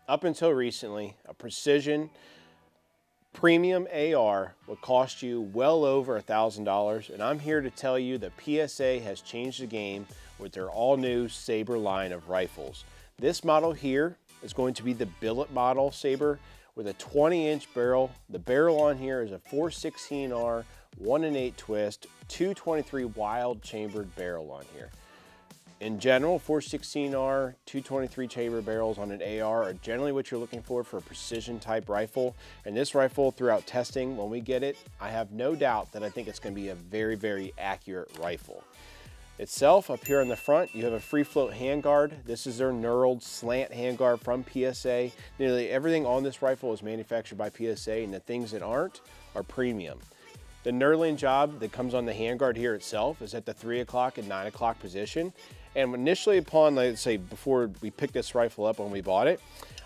Up until recently, a precision premium AR would cost you well over $1,000, and I'm here to tell you that PSA has changed the game with their all-new Sabre line of rifles. This model here is going to be the billet model Sabre with a 20-inch barrel. The barrel on here is a 416R 1-in-8 twist, 223 wylde chambered barrel on here. In general, 416R 223 chamber barrels on an AR are generally what you're looking for a precision type rifle. And this rifle, throughout testing, when we get it, I have no doubt that I think it's going to be a very, very accurate rifle. Itself, up here on the front, you have a free float handguard. This is their knurled slant handguard from PSA. Nearly everything on this rifle is manufactured by PSA, and the things that aren't are premium. The knurling job that comes on the handguard here itself is at the 3 o'clock and 9 o'clock position. And initially upon, let's say, before we picked this rifle up when we bought it,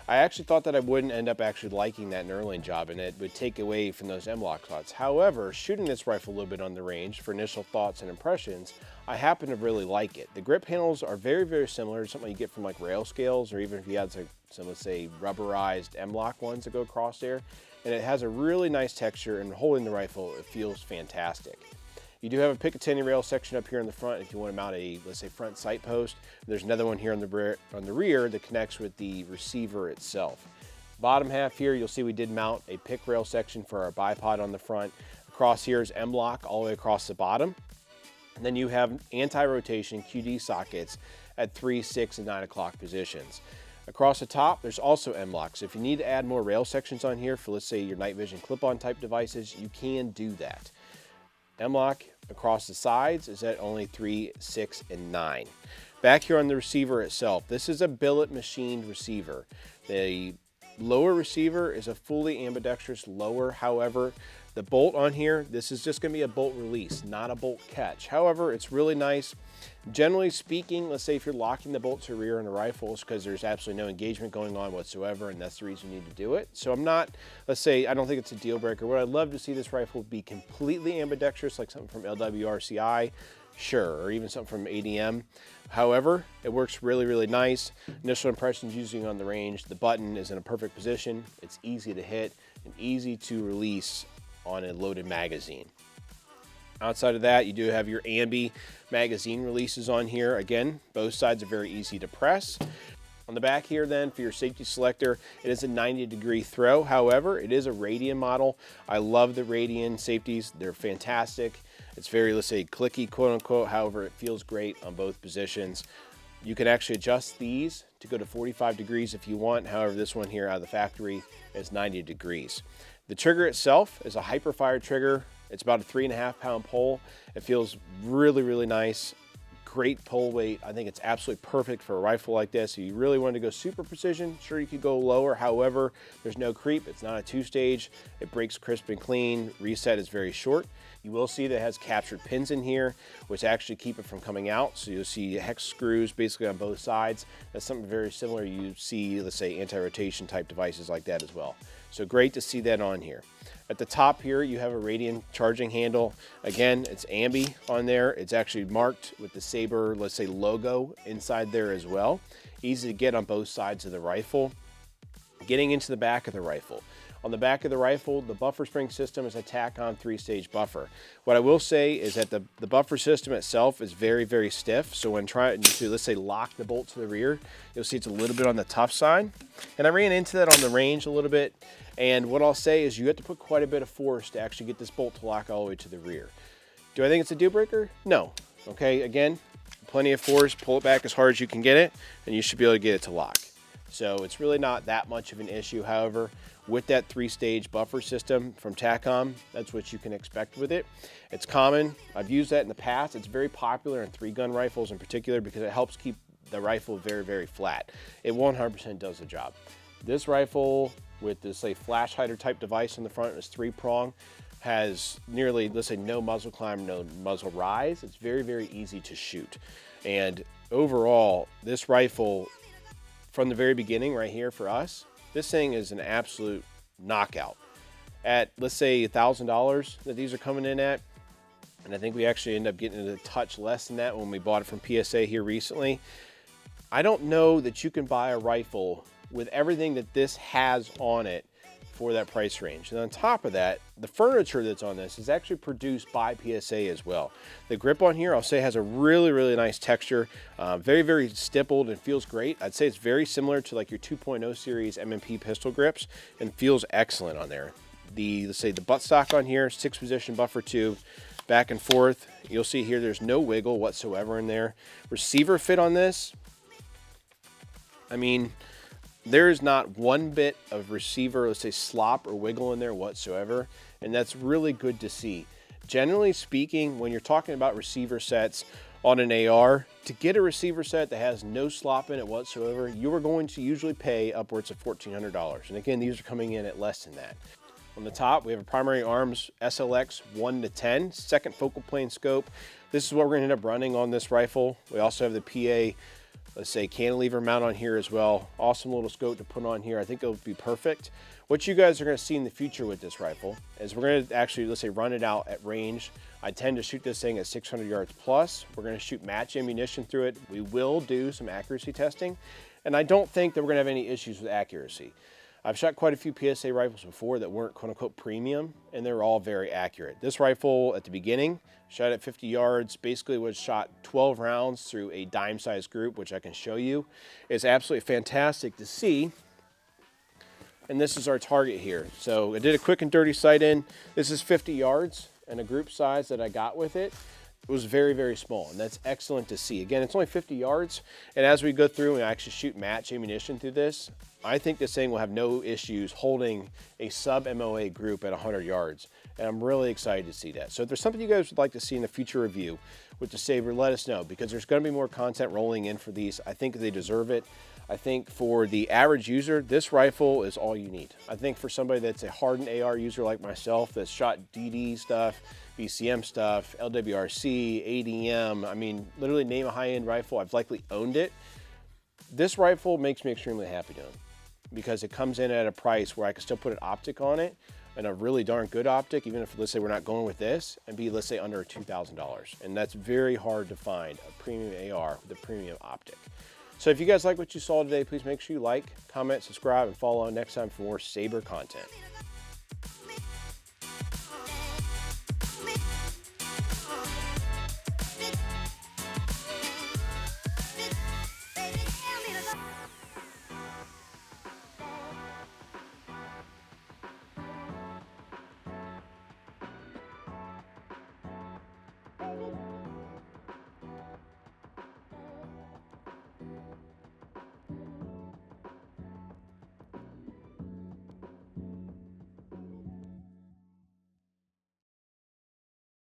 I actually thought that I wouldn't end up actually liking that knurling job and it would take away from those M-lock shots. However, shooting this rifle a little bit on the range for initial thoughts and impressions, I happen to really like it. The grip handles are very, very similar to something you get from like rail scales, or even if you had some, let's say, rubberized M-lock ones that go across there. And it has a really nice texture, and holding the rifle, it feels fantastic. You do have a Picatinny rail section up here in the front if you want to mount a, let's say, front sight post. There's another one here on the rear that connects with the receiver itself. Bottom half here, you'll see we did mount a pick rail section for our bipod on the front. Across here is M-lock all the way across the bottom. And then you have anti-rotation QD sockets at 3, 6, and 9 o'clock positions. Across the top, there's also M-lock. So if you need to add more rail sections on here for, let's say, your night vision clip-on type devices, you can do that. M-lock across the sides is at only 3, 6, and 9. Back here on the receiver itself, this is a billet machined receiver. The lower receiver is a fully ambidextrous lower. However, the bolt on here, this is just going to be a bolt release, not a bolt catch. However, it's really nice. Generally speaking, let's say if you're locking the bolt to rear in a rifle, it's because there's absolutely no engagement going on whatsoever, and that's the reason you need to do it. So I'm not, let's say, I don't think it's a deal breaker. What I'd love to see this rifle be completely ambidextrous, like something from LWRCI, sure, or even something from ADM. However, it works really, really nice. Initial impressions using on the range, the button is in a perfect position. It's easy to hit and easy to release on a loaded magazine. Outside of that, you do have your ambi magazine releases on here. Again, both sides are very easy to press. On the back here then, for your safety selector, it is a 90-degree throw. However, it is a Radian model. I love the Radian safeties. They're fantastic. It's very, let's say, clicky, quote unquote. However, it feels great on both positions. You can actually adjust these to go to 45 degrees if you want. However, this one here out of the factory is 90 degrees. The trigger itself is a Hiperfire trigger. It's about a 3.5 pound pole. It feels really, really nice. Great pull weight. I think it's absolutely perfect for a rifle like this. If you really wanted to go super precision, sure, you could go lower. However, there's no creep. It's not a 2-stage. It breaks crisp and clean. Reset is very short. You will see that it has captured pins in here, which actually keep it from coming out. So you'll see hex screws basically on both sides. That's something very similar you see, let's say, anti-rotation type devices like that as well. So great to see that on here. At the top here, you have a Radian charging handle. Again, it's ambi on there. It's actually marked with the Sabre, let's say, logo inside there as well. Easy to get on both sides of the rifle. Getting into the back of the rifle. On the back of the rifle, the buffer spring system is a Taccom 3-stage buffer. What I will say is that the buffer system itself is very, very stiff. So when trying to, let's say, lock the bolt to the rear, you'll see it's a little bit on the tough side. And I ran into that on the range a little bit. And what I'll say is you have to put quite a bit of force to actually get this bolt to lock all the way to the rear. Do I think it's a deal breaker? No. Okay, again, plenty of force, pull it back as hard as you can get it, and you should be able to get it to lock. So it's really not that much of an issue. However, with that 3-stage buffer system from Taccom, that's what you can expect with it. It's common. I've used that in the past. It's very popular in 3-gun rifles in particular because it helps keep the rifle very, very flat. It 100% does the job. This rifle with this, say, flash hider type device on the front, it's 3-prong, has nearly, let's say, no muzzle climb, no muzzle rise. It's very, very easy to shoot. And overall, this rifle, from the very beginning right here for us, this thing is an absolute knockout. At, let's say, $1,000 that these are coming in at, and I think we actually end up getting a touch less than that when we bought it from PSA here recently. I don't know that you can buy a rifle with everything that this has on it for that price range. And on top of that, the furniture that's on this is actually produced by PSA as well. The grip on here, I'll say, has a really, really nice texture. Very, very stippled and feels great. I'd say it's very similar to like your 2.0 series M&P pistol grips and feels excellent on there. Let's say the buttstock on here, 6-position buffer tube, back and forth. You'll see here there's no wiggle whatsoever in there. Receiver fit on this, I mean, there's not one bit of receiver, let's say, slop or wiggle in there whatsoever, and that's really good to see. Generally speaking, when you're talking about receiver sets on an AR, to get a receiver set that has no slop in it whatsoever, you are going to usually pay upwards of $1,400. And again, these are coming in at less than that. On the top, we have a primary arms SLX 1-10, second focal plane scope. This is what we're going to end up running on this rifle. We also have the PA, let's say, cantilever mount on here as well. Awesome little scope to put on here. I think it'll be perfect. What you guys are going to see in the future with this rifle is we're going to actually, let's say, run it out at range. I tend to shoot this thing at 600 yards plus. We're going to shoot match ammunition through it. We will do some accuracy testing, and I don't think that we're going to have any issues with accuracy. I've shot quite a few PSA rifles before that weren't quote-unquote premium, and they're all very accurate. This rifle at the beginning, shot at 50 yards, basically was shot 12 rounds through a dime-sized group, which I can show you. It's absolutely fantastic to see. And this is our target here. So I did a quick and dirty sight in. This is 50 yards, and a group size that I got with it was very, very small, and that's excellent to see. Again, it's only 50 yards, and as we go through and actually shoot match ammunition through this, I think this thing will have no issues holding a sub-MOA group at 100 yards, and I'm really excited to see that. So if there's something you guys would like to see in a future review with the Sabre, let us know, because there's going to be more content rolling in for these. I think they deserve it. I think for the average user, this rifle is all you need. I think for somebody that's a hardened AR user like myself that's shot DD stuff, BCM stuff, LWRC, ADM, I mean, literally name a high-end rifle, I've likely owned it. This rifle makes me extremely happy to own because it comes in at a price where I can still put an optic on it, and a really darn good optic, even if, let's say, we're not going with this, and be, let's say, under $2,000. And that's very hard to find a premium AR with a premium optic. So if you guys like what you saw today, please make sure you like, comment, subscribe, and follow on next time for more Sabre content.